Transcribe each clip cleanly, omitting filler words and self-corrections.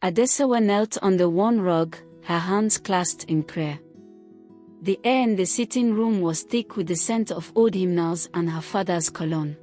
Adesuwa knelt on the worn rug, her hands clasped in prayer. The air in the sitting room was thick with the scent of old hymnals and her father's cologne.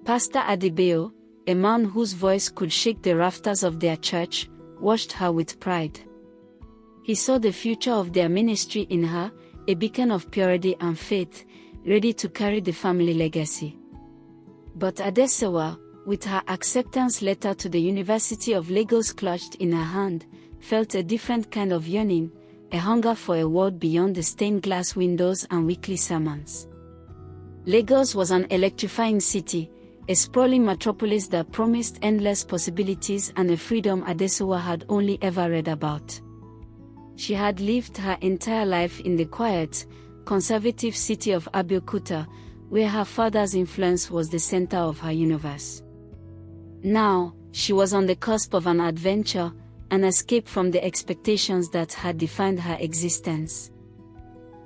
Pastor Adesuwa, a man whose voice could shake the rafters of their church, watched her with pride. He saw the future of their ministry in her, a beacon of purity and faith, ready to carry the family legacy. But Adesuwa, with her acceptance letter to the University of Lagos clutched in her hand, felt a different kind of yearning, a hunger for a world beyond the stained glass windows and weekly sermons. Lagos was an electrifying city, a sprawling metropolis that promised endless possibilities and a freedom Adesuwa had only ever read about. She had lived her entire life in the quiet, conservative city of Abeokuta, where her father's influence was the center of her universe. Now, she was on the cusp of an adventure, an escape from the expectations that had defined her existence.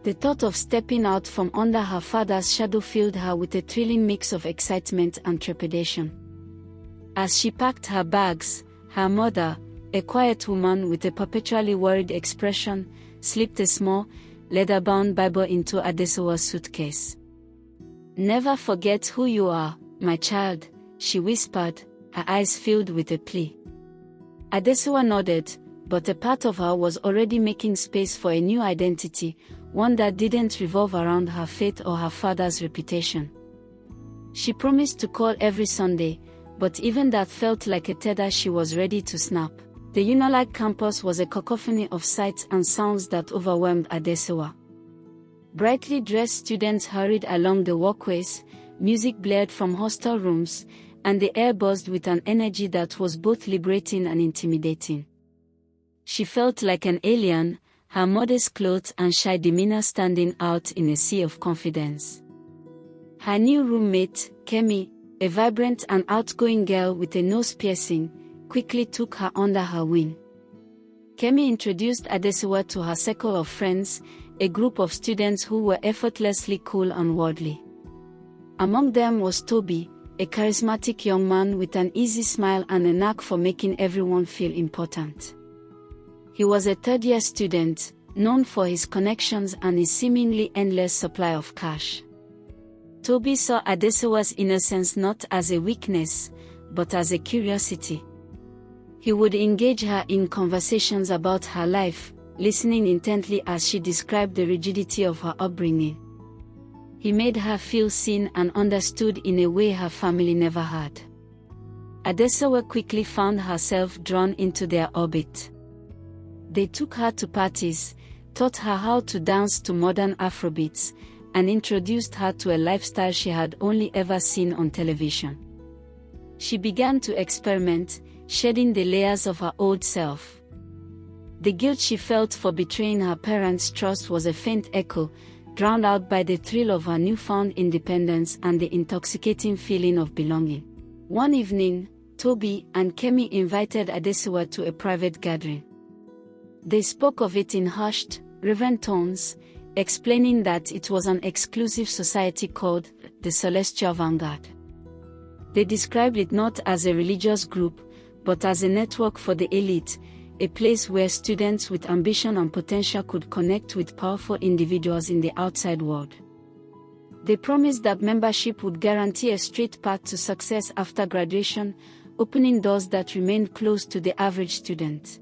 The thought of stepping out from under her father's shadow filled her with a thrilling mix of excitement and trepidation. As she packed her bags, her mother, a quiet woman with a perpetually worried expression, slipped a small, leather-bound Bible into Adesuwa's suitcase. "Never forget who you are, my child," she whispered, her eyes filled with a plea. Adesuwa nodded, but a part of her was already making space for a new identity, one that didn't revolve around her faith or her father's reputation. She promised to call every Sunday, but even that felt like a tether she was ready to snap. The Unilag campus was a cacophony of sights and sounds that overwhelmed Adesuwa. Brightly dressed students hurried along the walkways, music blared from hostel rooms, and the air buzzed with an energy that was both liberating and intimidating. She felt like an alien, her modest clothes and shy demeanor standing out in a sea of confidence. Her new roommate, Kemi, a vibrant and outgoing girl with a nose piercing, quickly took her under her wing. Kemi introduced Adesuwa to her circle of friends, a group of students who were effortlessly cool and worldly. Among them was Toby, a charismatic young man with an easy smile and a knack for making everyone feel important. He was a third-year student, known for his connections and his seemingly endless supply of cash. Toby saw Adesuwa's innocence not as a weakness, but as a curiosity. He would engage her in conversations about her life, listening intently as she described the rigidity of her upbringing. He made her feel seen and understood in a way her family never had. Adesuwa quickly found herself drawn into their orbit. They took her to parties, taught her how to dance to modern Afrobeats, and introduced her to a lifestyle she had only ever seen on television. She began to experiment, shedding the layers of her old self. The guilt she felt for betraying her parents' trust was a faint echo, drowned out by the thrill of her newfound independence and the intoxicating feeling of belonging. One evening, Toby and Kemi invited Adesuwa to a private gathering. They spoke of it in hushed, reverent tones, explaining that it was an exclusive society called the Celestial Vanguard. They described it not as a religious group, but as a network for the elite, a place where students with ambition and potential could connect with powerful individuals in the outside world. They promised that membership would guarantee a straight path to success after graduation, opening doors that remained closed to the average student.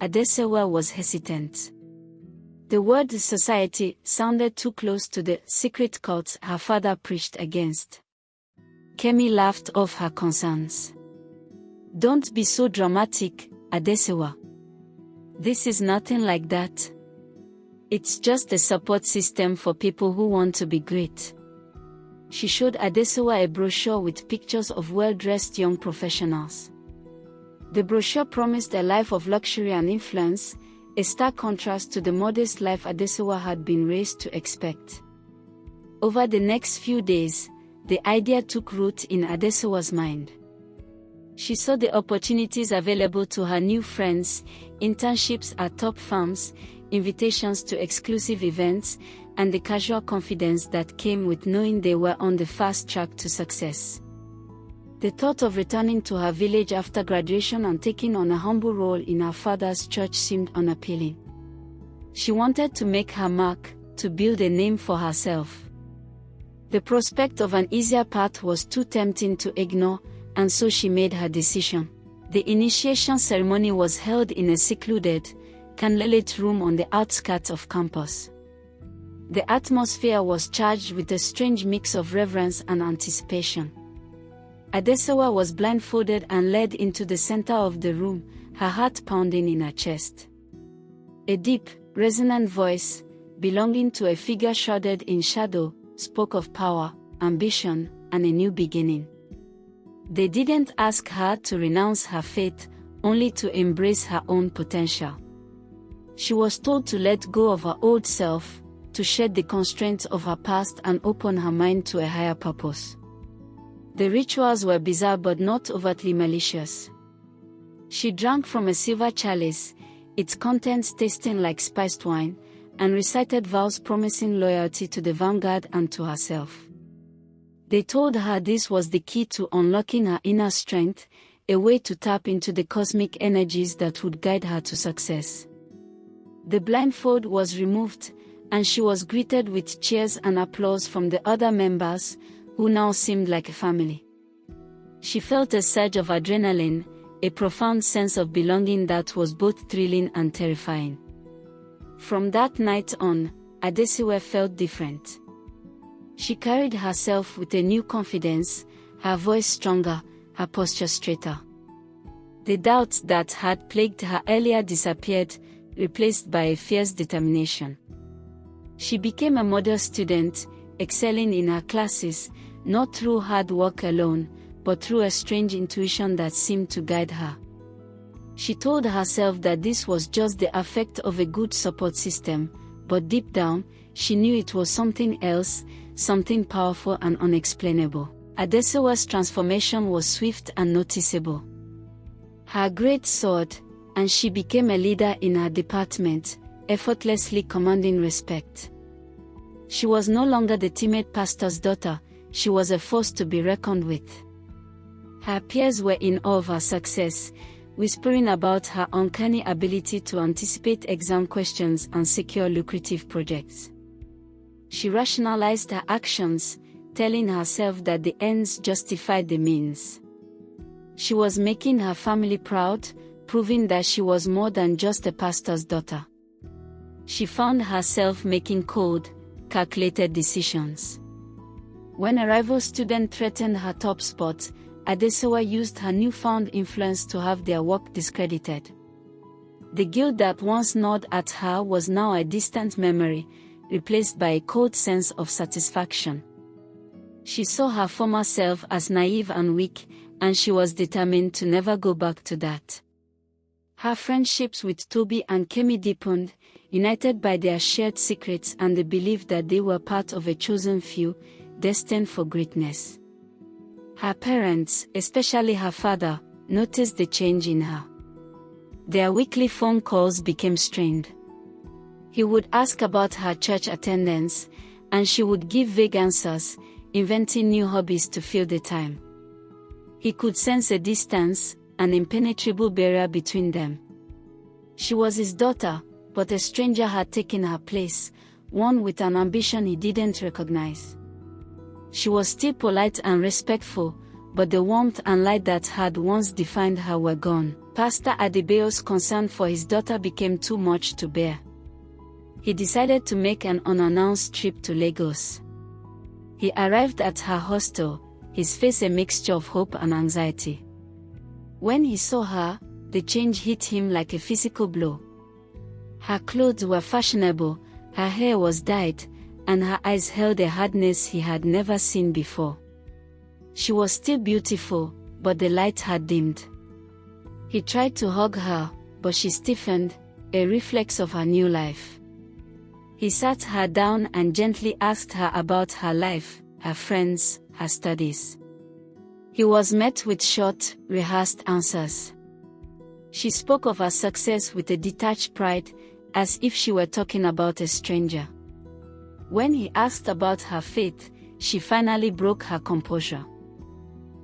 Adesuwa was hesitant. The word society sounded too close to the secret cults her father preached against. Kemi laughed off her concerns. "Don't be so dramatic, Adesuwa. This is nothing like that. It's just a support system for people who want to be great." She showed Adesuwa a brochure with pictures of well-dressed young professionals. The brochure promised a life of luxury and influence, a stark contrast to the modest life Adesuwa had been raised to expect. Over the next few days, the idea took root in Adesuwa's mind. She saw the opportunities available to her new friends, internships at top firms, invitations to exclusive events, and the casual confidence that came with knowing they were on the fast track to success. The thought of returning to her village after graduation and taking on a humble role in her father's church seemed unappealing. She wanted to make her mark, to build a name for herself. The prospect of an easier path was too tempting to ignore, and so she made her decision. The initiation ceremony was held in a secluded, candlelit room on the outskirts of campus. The atmosphere was charged with a strange mix of reverence and anticipation. Adesuwa was blindfolded and led into the center of the room, her heart pounding in her chest. A deep, resonant voice, belonging to a figure shrouded in shadow, spoke of power, ambition, and a new beginning. They didn't ask her to renounce her faith, only to embrace her own potential. She was told to let go of her old self, to shed the constraints of her past and open her mind to a higher purpose. The rituals were bizarre but not overtly malicious. She drank from a silver chalice, its contents tasting like spiced wine, and recited vows promising loyalty to the Vanguard and to herself. They told her this was the key to unlocking her inner strength, a way to tap into the cosmic energies that would guide her to success. The blindfold was removed, and she was greeted with cheers and applause from the other members, who now seemed like a family. She felt a surge of adrenaline, a profound sense of belonging that was both thrilling and terrifying. From that night on, Adesuwa felt different. She carried herself with a new confidence, her voice stronger, her posture straighter. The doubts that had plagued her earlier disappeared, replaced by a fierce determination. She became a model student, excelling in her classes, not through hard work alone, but through a strange intuition that seemed to guide her. She told herself that this was just the effect of a good support system, but deep down, she knew it was something else, something powerful and unexplainable. Adesuwa's transformation was swift and noticeable. Her grades soared, and she became a leader in her department, effortlessly commanding respect. She was no longer the timid pastor's daughter, she was a force to be reckoned with. Her peers were in awe of her success, whispering about her uncanny ability to anticipate exam questions and secure lucrative projects. She rationalized her actions, telling herself that the ends justified the means. She was making her family proud, proving that she was more than just a pastor's daughter. She found herself making cold, calculated decisions. When a rival student threatened her top spot, Adesuwa used her newfound influence to have their work discredited. The guilt that once gnawed at her was now a distant memory, replaced by a cold sense of satisfaction. She saw her former self as naive and weak, and she was determined to never go back to that. Her friendships with Toby and Kemi deepened, united by their shared secrets and the belief that they were part of a chosen few, destined for greatness. Her parents, especially her father, noticed the change in her. Their weekly phone calls became strained. He would ask about her church attendance, and she would give vague answers, inventing new hobbies to fill the time. He could sense a distance, an impenetrable barrier between them. She was his daughter, but a stranger had taken her place, one with an ambition he didn't recognize. She was still polite and respectful, but the warmth and light that had once defined her were gone. Pastor Adebayo's concern for his daughter became too much to bear. He decided to make an unannounced trip to Lagos. He arrived at her hostel, his face a mixture of hope and anxiety. When he saw her, the change hit him like a physical blow. Her clothes were fashionable, her hair was dyed, and her eyes held a hardness he had never seen before. She was still beautiful, but the light had dimmed. He tried to hug her, but she stiffened, a reflex of her new life. He sat her down and gently asked her about her life, her friends, her studies. He was met with short, rehearsed answers. She spoke of her success with a detached pride, as if she were talking about a stranger. When he asked about her faith, she finally broke her composure.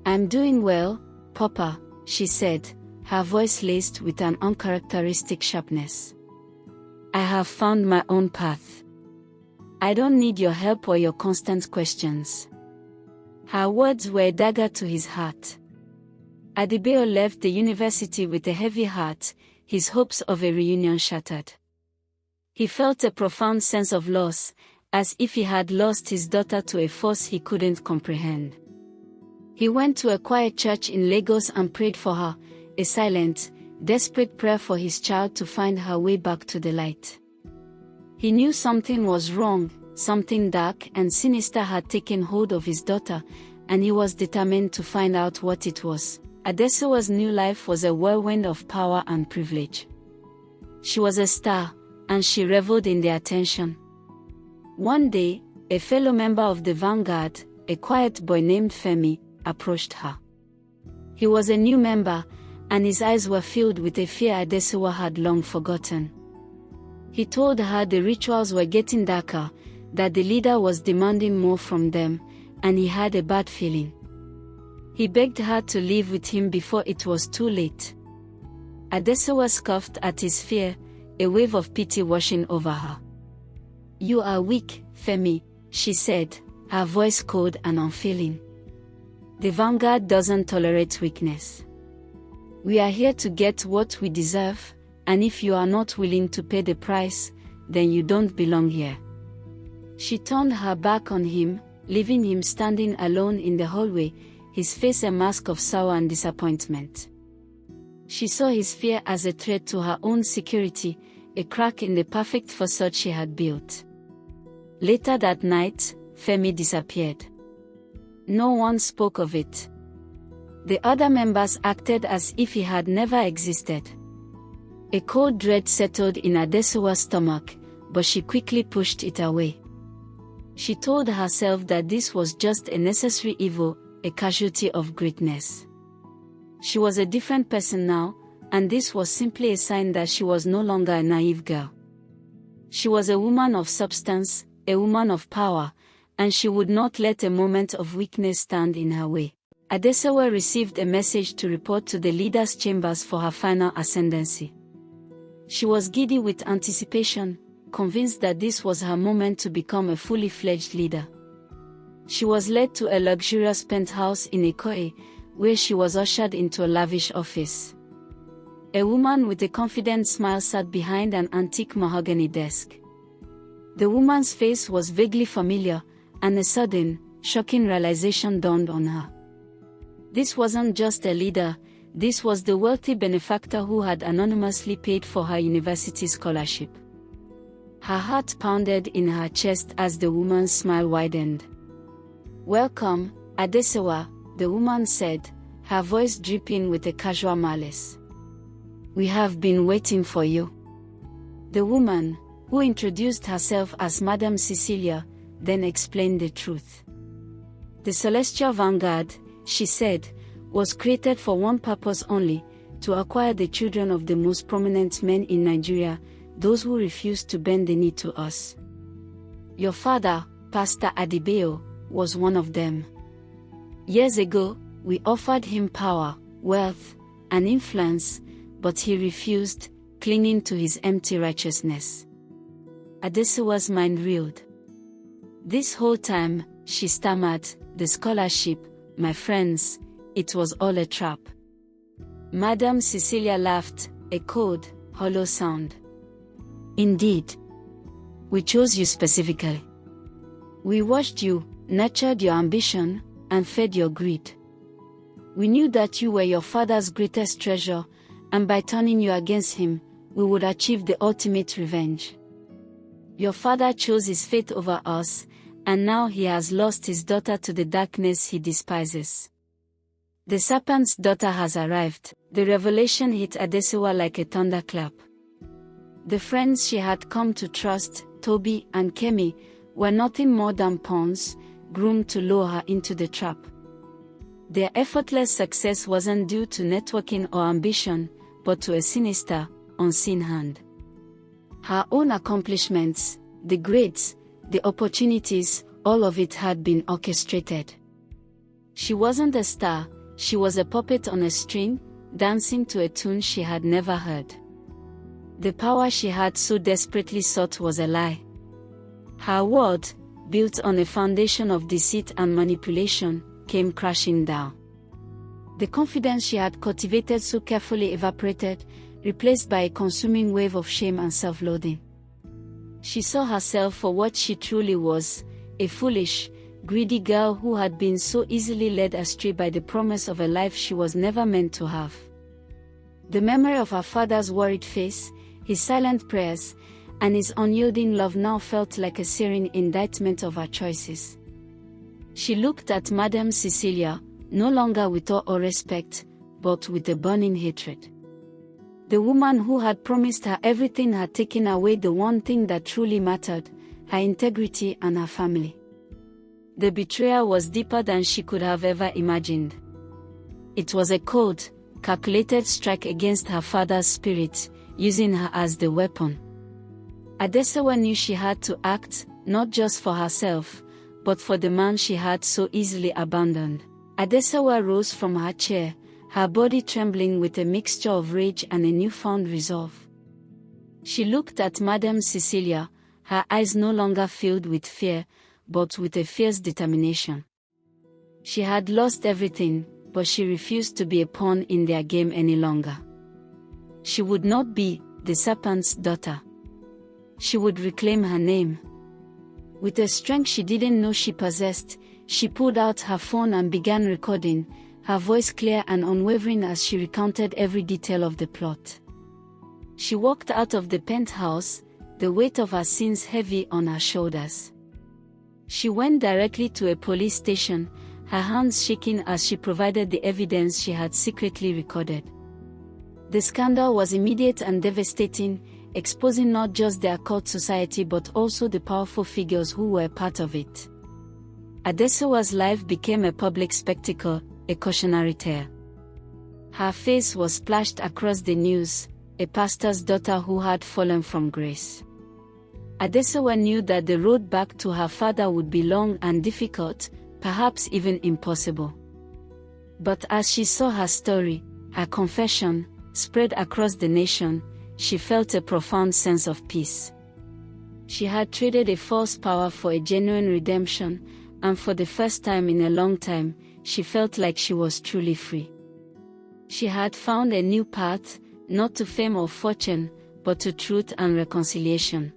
"I'm doing well, Papa," she said, her voice laced with an uncharacteristic sharpness. "I have found my own path. I don't need your help or your constant questions." Her words were a dagger to his heart. Adesuwa left the university with a heavy heart, his hopes of a reunion shattered. He felt a profound sense of loss, as if he had lost his daughter to a force he couldn't comprehend. He went to a quiet church in Lagos and prayed for her, a silent, desperate prayer for his child to find her way back to the light. He knew something was wrong, something dark and sinister had taken hold of his daughter, and he was determined to find out what it was. Adesuwa's new life was a whirlwind of power and privilege. She was a star, and she reveled in the attention. One day, a fellow member of the Vanguard, a quiet boy named Femi, approached her. He was a new member, and his eyes were filled with a fear Adesuwa had long forgotten. He told her the rituals were getting darker, that the leader was demanding more from them, and he had a bad feeling. He begged her to leave with him before it was too late. Adesuwa scoffed at his fear, a wave of pity washing over her. "You are weak, Femi," she said, her voice cold and unfeeling. "The Vanguard doesn't tolerate weakness. We are here to get what we deserve, and if you are not willing to pay the price, then you don't belong here." She turned her back on him, leaving him standing alone in the hallway, his face a mask of sorrow and disappointment. She saw his fear as a threat to her own security, a crack in the perfect facade she had built. Later that night, Femi disappeared. No one spoke of it. The other members acted as if he had never existed. A cold dread settled in Adesuwa's stomach, but she quickly pushed it away. She told herself that this was just a necessary evil, a casualty of greatness. She was a different person now, and this was simply a sign that she was no longer a naive girl. She was a woman of substance, a woman of power, and she would not let a moment of weakness stand in her way. Adesuwa received a message to report to the leader's chambers for her final ascendancy. She was giddy with anticipation, convinced that this was her moment to become a fully fledged leader. She was led to a luxurious penthouse in Ikoyi, where she was ushered into a lavish office. A woman with a confident smile sat behind an antique mahogany desk. The woman's face was vaguely familiar, and a sudden, shocking realization dawned on her. This wasn't just a leader, this was the wealthy benefactor who had anonymously paid for her university scholarship. Her heart pounded in her chest as the woman's smile widened. "Welcome, Adesuwa," the woman said, her voice dripping with a casual malice. "We have been waiting for you." The woman, who introduced herself as Madam Cecilia, then explained the truth. "The Celestial Vanguard," she said, "was created for one purpose only, to acquire the children of the most prominent men in Nigeria, those who refused to bend the knee to us. Your father, Pastor Adesuwa, was one of them. Years ago, we offered him power, wealth, and influence, but he refused, clinging to his empty righteousness." Adesuwa's mind reeled. "This whole time," she stammered, "the scholarship, my friends, it was all a trap." Madam Cecilia laughed, a cold, hollow sound. "Indeed. We chose you specifically. We watched you, nurtured your ambition, and fed your greed. We knew that you were your father's greatest treasure, and by turning you against him, we would achieve the ultimate revenge. Your father chose his fate over us, and now he has lost his daughter to the darkness he despises. The serpent's daughter has arrived." The revelation hit Adesuwa like a thunderclap. The friends she had come to trust, Toby and Kemi, were nothing more than pawns, groomed to lure her into the trap. Their effortless success wasn't due to networking or ambition, but to a sinister, unseen hand. Her own accomplishments, the grades, the opportunities, all of it had been orchestrated. She wasn't a star, She was a puppet on a string, dancing to a tune she had never heard. The power she had so desperately sought was a lie. Her world, built on a foundation of deceit and manipulation, came crashing down. The confidence she had cultivated so carefully evaporated, replaced by a consuming wave of shame and self-loathing. She saw herself for what she truly was, a foolish, greedy girl who had been so easily led astray by the promise of a life she was never meant to have. The memory of her father's worried face, his silent prayers, and his unyielding love now felt like a searing indictment of her choices. She looked at Madame Cecilia, no longer with awe or respect, but with a burning hatred. The woman who had promised her everything had taken away the one thing that truly mattered, her integrity and her family. The betrayal was deeper than she could have ever imagined. It was a cold, calculated strike against her father's spirit, using her as the weapon. Adesuwa knew she had to act, not just for herself, but for the man she had so easily abandoned. Adesuwa rose from her chair, her body trembling with a mixture of rage and a newfound resolve. She looked at Madame Cecilia, her eyes no longer filled with fear, but with a fierce determination. She had lost everything, but she refused to be a pawn in their game any longer. She would not be the serpent's daughter. She would reclaim her name. With a strength she didn't know she possessed, she pulled out her phone and began recording, her voice clear and unwavering as she recounted every detail of the plot. She walked out of the penthouse, the weight of her sins heavy on her shoulders. She went directly to a police station, her hands shaking as she provided the evidence she had secretly recorded. The scandal was immediate and devastating, exposing not just the occult society but also the powerful figures who were part of it. Adesuwa's life became a public spectacle, a cautionary tale. Her face was splashed across the news, a pastor's daughter who had fallen from grace. Adesuwa knew that the road back to her father would be long and difficult, perhaps even impossible. But as she saw her story, her confession, spread across the nation, she felt a profound sense of peace. She had traded a false power for a genuine redemption, and for the first time in a long time, she felt like she was truly free. She had found a new path, not to fame or fortune, but to truth and reconciliation.